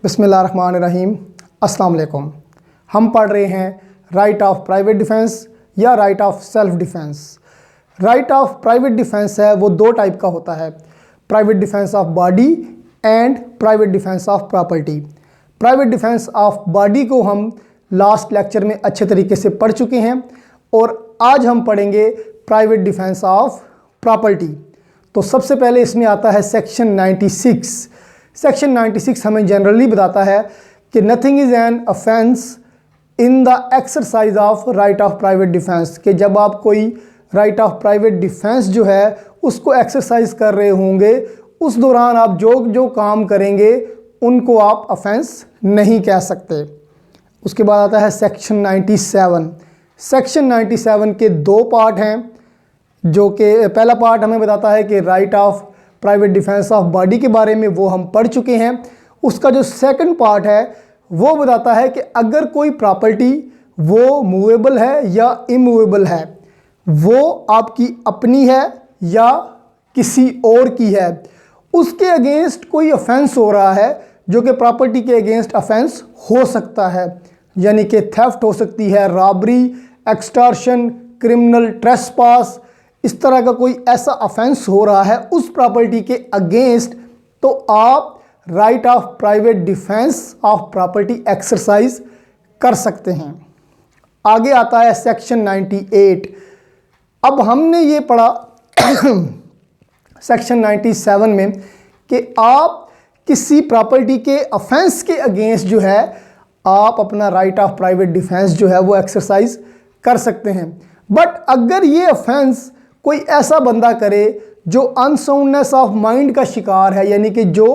बिस्मिल्लाहिर्रहमानिर्रहीम। अस्सलाम वालेकुम। हम पढ़ रहे हैं राइट ऑफ प्राइवेट डिफेंस या right of self defence. Right of private defence है वो दो टाइप का होता है, private defence of body and private defence of property. Private defence of body को हम लास्ट लेक्चर में अच्छे तरीके से पढ़ चुके हैं और आज हम पढ़ेंगे प्राइवेट डिफेंस ऑफ प्रॉपर्टी। तो सबसे पहले इसमें आता है सेक्शन 96। सेक्शन 96 हमें जनरली बताता है कि nothing is an offence in the exercise of right of private defence, कि जब आप कोई राइट ऑफ प्राइवेट डिफेंस जो है उसको एक्सरसाइज कर रहे होंगे उस दौरान आप जो काम करेंगे उनको आप ऑफेंस नहीं कह सकते। उसके बाद आता है सेक्शन 97। सेक्शन 97 के दो पार्ट हैं, जो कि पहला पार्ट हमें बताता है कि right of private defence of body के बारे में वो हम पढ़ चुके हैं। उसका जो सेकंड पार्ट है वो बताता है कि अगर कोई प्रॉपर्टी वो मूवेबल है या इमूवेबल है, वो आपकी अपनी है या किसी और की है, उसके अगेंस्ट कोई ऑफेंस हो रहा है जो कि प्रॉपर्टी के अगेंस्ट ऑफेंस हो सकता है, यानी कि थेफ्ट हो सकती है, रॉबरी, एक्सटॉर्शन, क्रिमिनल ट्रेसपास, इस तरह का कोई ऐसा ऑफेंस हो रहा है उस प्रॉपर्टी के अगेंस्ट, तो आप right of private defence of property exercise कर सकते हैं। आगे आता है सेक्शन 98। अब हमने ये पढ़ा सेक्शन 97 में कि आप किसी प्रॉपर्टी के ऑफेंस के अगेंस्ट जो है आप अपना राइट ऑफ प्राइवेट डिफेंस जो है वो एक्सरसाइज कर सकते हैं। बट अगर ये ऑफेंस कोई ऐसा बंदा करे जो अनसाउंडनेस ऑफ माइंड का शिकार है, यानी कि जो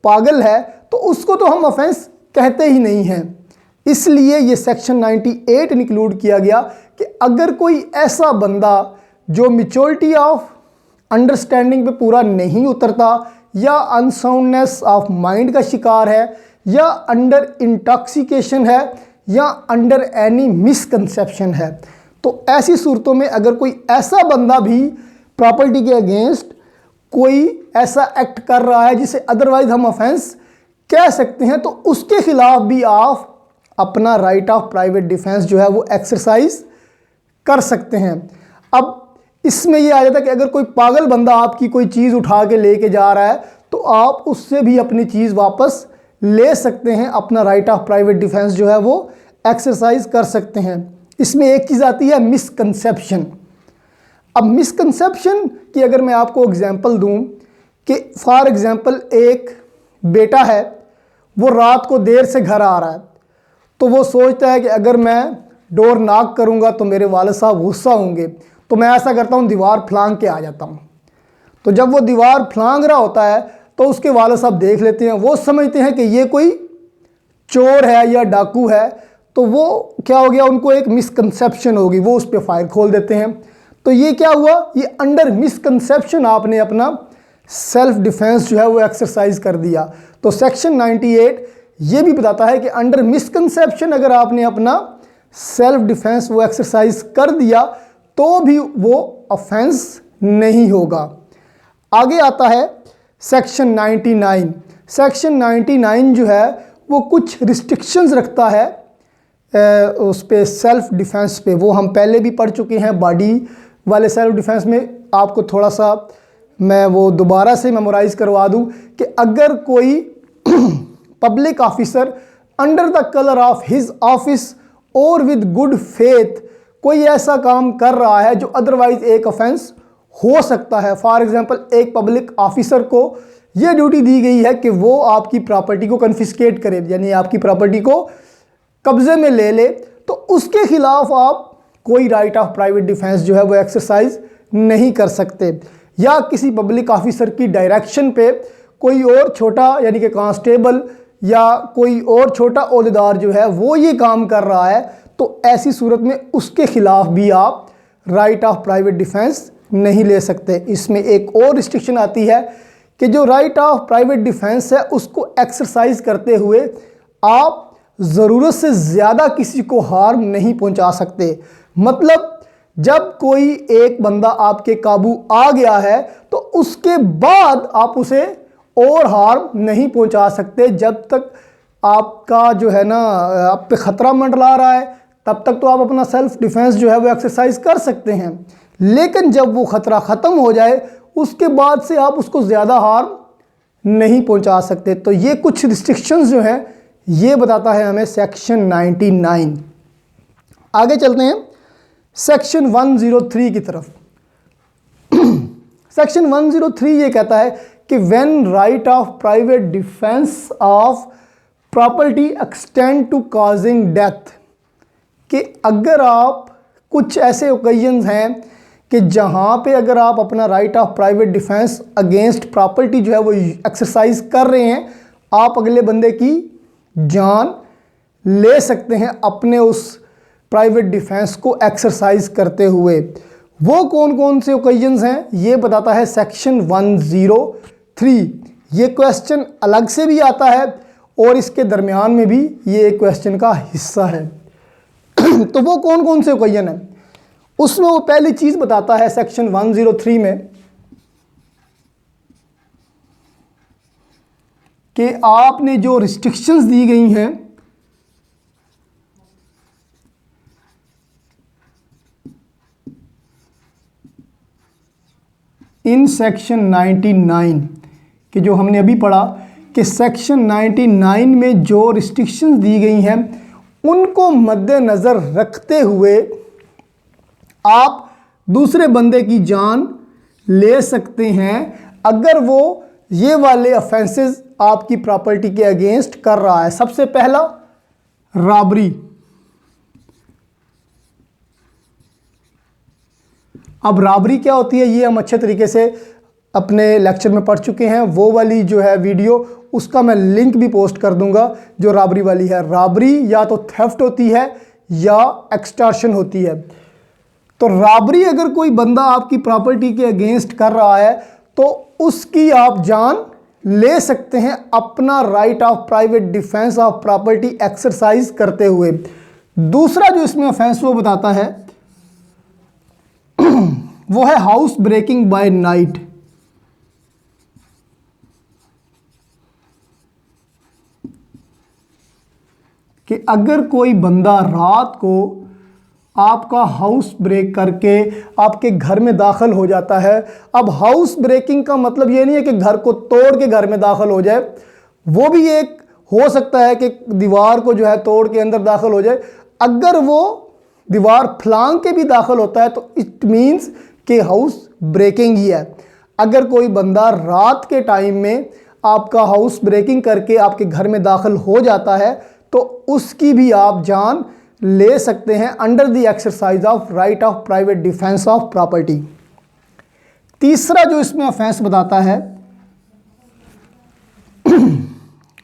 पागल है, तो उसको तो हम ऑफेंस कहते ही नहीं हैं। इसलिए ये सेक्शन 98 इंक्लूड किया गया कि अगर कोई ऐसा बंदा जो मैच्योरिटी ऑफ अंडरस्टैंडिंग पे पूरा नहीं उतरता या अनसाउंडनेस ऑफ माइंड का शिकार है या अंडर इंटॉक्सिकेशन है या अंडर एनी मिसकंसेप्शन है, तो ऐसी सूरतों में अगर कोई ऐसा बंदा भी प्रॉपर्टी के अगेंस्ट कोई ऐसा एक्ट कर रहा है जिसे अदरवाइज हम ऑफेंस कह सकते हैं, तो उसके खिलाफ भी आप अपना राइट ऑफ प्राइवेट डिफेंस जो है वो एक्सरसाइज कर सकते हैं। अब इसमें यह आ जाता है कि अगर कोई पागल बंदा आपकी कोई चीज़ उठा के लेके जा रहा है तो आप उससे भी अपनी चीज़ वापस ले सकते हैं, अपना राइट ऑफ प्राइवेट डिफेंस जो है वो एक्सरसाइज कर सकते हैं। इसमें एक चीज़ आती है मिसकंसेप्शन। अब मिसकंसेप्शन की अगर मैं आपको एग्जांपल दूं कि फॉर एग्जांपल एक बेटा है, वो रात को देर से घर आ रहा है, तो वो सोचता है कि अगर मैं डोर नॉक करूंगा तो मेरे वालिद साहब गुस्सा होंगे, तो मैं ऐसा करता हूं दीवार फलांग के आ जाता हूं। तो जब वो दीवार फलांग रहा होता है तो उसके वालिद साहब देख लेते हैं, वो समझते हैं कि ये कोई चोर है या डाकू है, तो वो क्या हो गया, उनको एक मिसकंसेप्शन होगी, वो उस पर फायर खोल देते हैं। तो ये क्या हुआ, ये अंडर मिसकंसेप्शन आपने अपना सेल्फ डिफेंस जो है वो एक्सरसाइज कर दिया। तो सेक्शन 98 ये भी बताता है कि अंडर मिसकंसेप्शन अगर आपने अपना सेल्फ डिफेंस वो एक्सरसाइज कर दिया तो भी वो ऑफेंस नहीं होगा। आगे आता है सेक्शन 99। सेक्शन 99 जो है वो कुछ रिस्ट्रिक्शंस रखता है उस पे सेल्फ डिफेंस पे, वो हम पहले भी पढ़ चुके हैं। बॉडी वाले सेल्फ डिफेंस में आपको थोड़ा सा मैं वो दोबारा से मेमोराइज करवा दूं कि अगर कोई public officer under the colour of his office और विद गुड फेथ कोई ऐसा काम कर रहा है जो अदरवाइज एक ऑफेंस हो सकता है। फॉर एग्जांपल एक पब्लिक ऑफिसर को ये ड्यूटी दी गई है कि वो आपकी प्रॉपर्टी को कन्फिस्केट करे, यानी आपकी प्रॉपर्टी को कब्जे में ले ले, तो उसके खिलाफ आप कोई राइट ऑफ प्राइवेट डिफेंस जो है वो एक्सरसाइज नहीं कर सकते। या किसी पब्लिक ऑफिसर की डायरेक्शन पे कोई और छोटा यानी कि कांस्टेबल या कोई और छोटा ओहदेदार जो है वो ये काम कर रहा है, तो ऐसी सूरत में उसके खिलाफ भी आप राइट ऑफ प्राइवेट डिफेंस नहीं ले सकते। इसमें एक और रिस्ट्रिक्शन आती है कि जो राइट ऑफ प्राइवेट डिफेंस है उसको एक्सरसाइज करते हुए आप ज़रूरत से ज़्यादा किसी को हार्म नहीं पहुंचा सकते। मतलब जब कोई एक बंदा आपके काबू आ गया है तो उसके बाद आप उसे और हार्म नहीं पहुंचा सकते जब तक आपका जो है ना आप पे ख़तरा मंडरा रहा है, तब तक तो आप अपना सेल्फ डिफेंस जो है वो एक्सरसाइज कर सकते हैं। लेकिन जब वो ख़तरा ख़त्म हो जाए उसके बाद से आप उसको ज़्यादा हार्म नहीं पहुंचा सकते। तो ये कुछ रिस्ट्रिक्शंस जो हैं ये बताता है हमें सेक्शन 99। आगे चलते हैं सेक्शन 103 की तरफ। सेक्शन 103 ये कहता है कि when right of private defence of property extend to causing death, कि अगर आप कुछ ऐसे ओकेजन्स हैं कि जहाँ पे अगर आप अपना right of private defence against property जो है वो एक्सरसाइज कर रहे हैं, आप अगले बंदे की जान ले सकते हैं अपने उस प्राइवेट डिफेंस को एक्सरसाइज करते हुए। वो कौन कौन से ओकेजन्स हैं ये बताता है सेक्शन 103। ये क्वेश्चन अलग से भी आता है और इसके दरमियान में भी ये क्वेश्चन का हिस्सा है। तो वो कौन कौन से ओकेजन हैं उसमें वो पहली चीज़ बताता है सेक्शन 103 में कि आपने जो रिस्ट्रिक्शंस दी गई हैं इन सेक्शन 99, कि जो हमने अभी पढ़ा कि सेक्शन 99 में जो रिस्ट्रिक्शंस दी गई हैं उनको मद्देनज़र रखते हुए आप दूसरे बंदे की जान ले सकते हैं अगर वो ये वाले ऑफेंसेस आपकी प्रॉपर्टी के अगेंस्ट कर रहा है। सबसे पहला रॉबरी। अब रॉबरी क्या होती है ये हम अच्छे तरीके से अपने लेक्चर में पढ़ चुके हैं। वो वाली जो है वीडियो उसका मैं लिंक भी पोस्ट कर दूंगा जो रॉबरी वाली है। रॉबरी या तो थेफ्ट होती है या एक्सटॉर्शन होती है। तो रॉबरी अगर कोई बंदा आपकी प्रॉपर्टी के अगेंस्ट कर रहा है तो उसकी आप जान ले सकते हैं अपना right of private defence of property exercise करते हुए। दूसरा जो इसमें ऑफेंस वो बताता है वो है हाउस ब्रेकिंग बाय नाइट। कि अगर कोई बंदा रात को आपका हाउस ब्रेक करके आपके घर में दाखिल हो जाता है। अब हाउस ब्रेकिंग का मतलब ये नहीं है कि घर को तोड़ के घर में दाखिल हो जाए, वो भी एक हो सकता है कि दीवार को जो है तोड़ के अंदर दाखिल हो जाए। अगर वो दीवार फलांग के भी दाखिल होता है तो इट मीन्स कि हाउस ब्रेकिंग ही है। अगर कोई बंदा रात के टाइम में आपका हाउस ब्रेकिंग करके आपके घर में दाखिल हो जाता है तो उसकी भी आप जान ले सकते हैं under the exercise of right of private defence of property. तीसरा जो इसमें ऑफेंस बताता है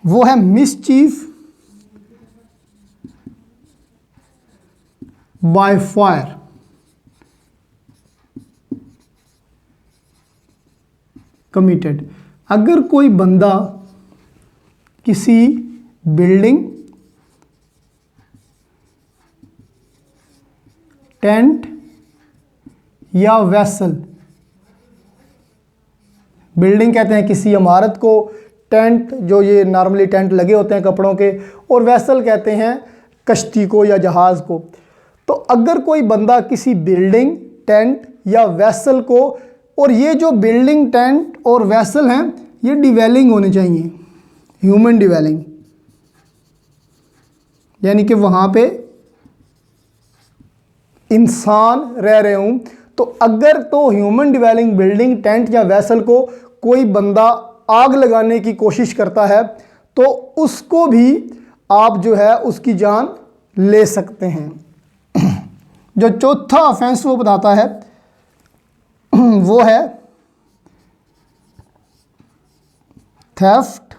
वो है मिसचीफ बाय फायर। कमिटेड। अगर कोई बंदा किसी बिल्डिंग, टेंट या वेसल, बिल्डिंग कहते हैं किसी इमारत को, टेंट जो ये नॉर्मली टेंट लगे होते हैं कपड़ों के, और वेसल कहते हैं कश्ती को या जहाज़ को। तो अगर कोई बंदा किसी बिल्डिंग, टेंट या वेसल को, और ये जो बिल्डिंग, टेंट और वेसल हैं ये डिवेलिंग होने चाहिए, ह्यूमन डिवेलिंग, यानी कि वहाँ पे इंसान रह रहे हूँ। तो अगर तो ह्यूमन डिवेलिंग बिल्डिंग, टेंट या वेसल को कोई बंदा आग लगाने की कोशिश करता है तो उसको भी आप जो है उसकी जान ले सकते हैं। जो चौथा ऑफेंस वो बताता है वो है थेफ्ट,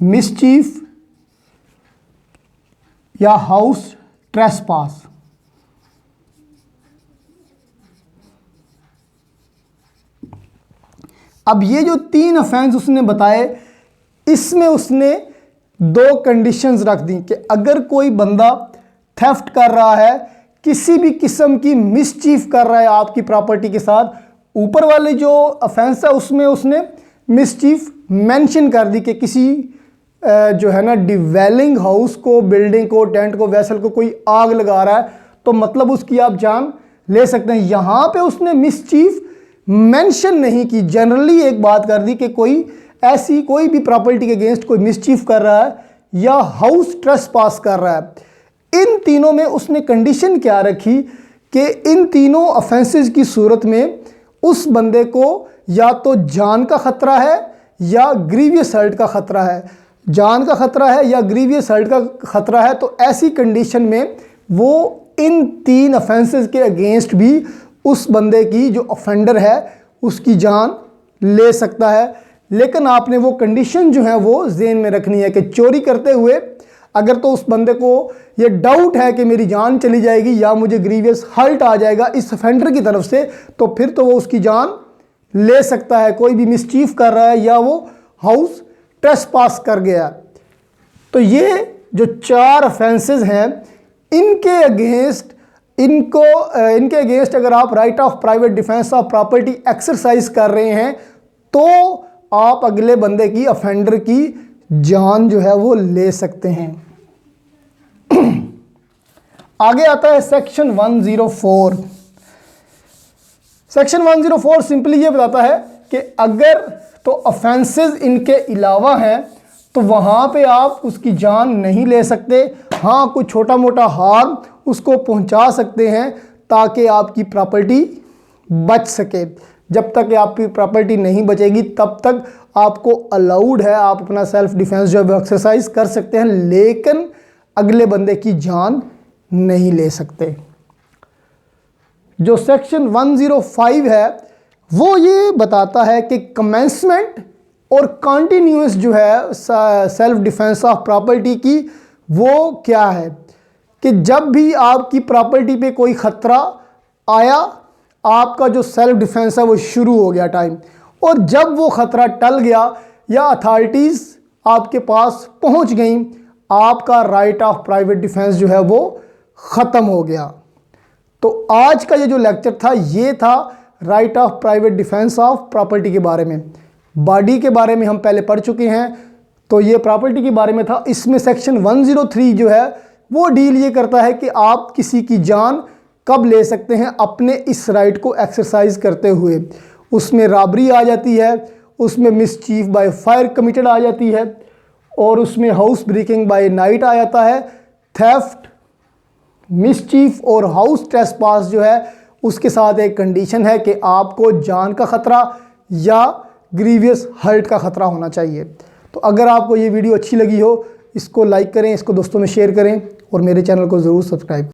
मिसचीफ या हाउस ट्रेसपास। अब ये जो तीन ऑफेंस उसने बताए इसमें उसने दो कंडीशंस रख दी कि अगर कोई बंदा थेफ्ट कर रहा है, किसी भी किस्म की मिसचीफ कर रहा है आपकी प्रॉपर्टी के साथ, ऊपर वाले जो ऑफेंस है उसमें उसने मिसचीफ मेंशन कर दी कि किसी जो है ना डिवेलिंग हाउस को, बिल्डिंग को, टेंट को, वेसल को कोई आग लगा रहा है, तो मतलब उसकी आप जान ले सकते हैं। यहाँ पे उसने मिसचीफ मेंशन नहीं की, जनरली एक बात कर दी कि कोई ऐसी कोई भी प्रॉपर्टी के अगेंस्ट कोई मिसचीफ कर रहा है या हाउस ट्रेसपास कर रहा है। इन तीनों में उसने कंडीशन क्या रखी कि इन तीनों ऑफेंसेस की सूरत में उस बंदे को या तो जान का खतरा है या ग्रीवियस हर्ट का खतरा है। जान का खतरा है या ग्रीवियस हर्ट का खतरा है, तो ऐसी कंडीशन में वो इन 3 ऑफेंसेस के अगेंस्ट भी उस बंदे की, जो ऑफेंडर है, उसकी जान ले सकता है। लेकिन आपने वो कंडीशन जो है वो ज़हन में रखनी है कि चोरी करते हुए अगर तो उस बंदे को ये डाउट है कि मेरी जान चली जाएगी या मुझे ग्रीवियस हर्ट आ जाएगा इस ऑफेंडर की तरफ से, तो फिर तो वो उसकी जान ले सकता है। कोई भी मिसचीफ कर रहा है या वो हाउस ट्रेसपास कर गया। तो ये जो 4 ऑफेंसेस हैं, इनके अगेंस्ट अगर आप right of private defence of property exercise कर रहे हैं तो आप अगले बंदे की, ऑफेंडर की जान जो है वो ले सकते हैं। आगे आता है सेक्शन 104। सेक्शन 104 सिंपली ये बताता है कि अगर तो ऑफेंसेस इनके अलावा हैं तो वहाँ पे आप उसकी जान नहीं ले सकते। हाँ, कुछ छोटा मोटा हार्म उसको पहुँचा सकते हैं ताकि आपकी प्रॉपर्टी बच सके। जब तक आपकी प्रॉपर्टी नहीं बचेगी तब तक आपको अलाउड है, आप अपना सेल्फ डिफेंस जो है एक्सरसाइज कर सकते हैं, लेकिन अगले बंदे की जान नहीं ले सकते। जो सेक्शन 105 है वो ये बताता है कि कमेंसमेंट और कंटिन्यूअस जो है सेल्फ डिफेंस ऑफ प्रॉपर्टी की वो क्या है कि जब भी आपकी प्रॉपर्टी पे कोई ख़तरा आया, आपका जो सेल्फ डिफेंस है वो शुरू हो गया टाइम, और जब वो ख़तरा टल गया या अथॉरिटीज़ आपके पास पहुंच गई, आपका राइट ऑफ प्राइवेट डिफेंस जो है वो ख़त्म हो गया। तो आज का ये जो लेक्चर था ये था right of private defence of property के बारे में। बॉडी के बारे में हम पहले पढ़ चुके हैं, तो ये प्रॉपर्टी के बारे में था। इसमें सेक्शन 103 जो है वो डील ये करता है कि आप किसी की जान कब ले सकते हैं अपने इस राइट को एक्सरसाइज करते हुए। उसमें रॉबरी आ जाती है, उसमें मिसचीफ बाय फायर कमिटेड आ जाती है, और उसमें हाउस ब्रेकिंग बाय नाइट आ जाता है। थेफ्ट, मिसचीफ और हाउस ट्रेसपास जो है उसके साथ एक कंडीशन है कि आपको जान का ख़तरा या ग्रीवियस हर्ट का ख़तरा होना चाहिए। तो अगर आपको ये वीडियो अच्छी लगी हो, इसको लाइक करें, इसको दोस्तों में शेयर करें और मेरे चैनल को ज़रूर सब्सक्राइब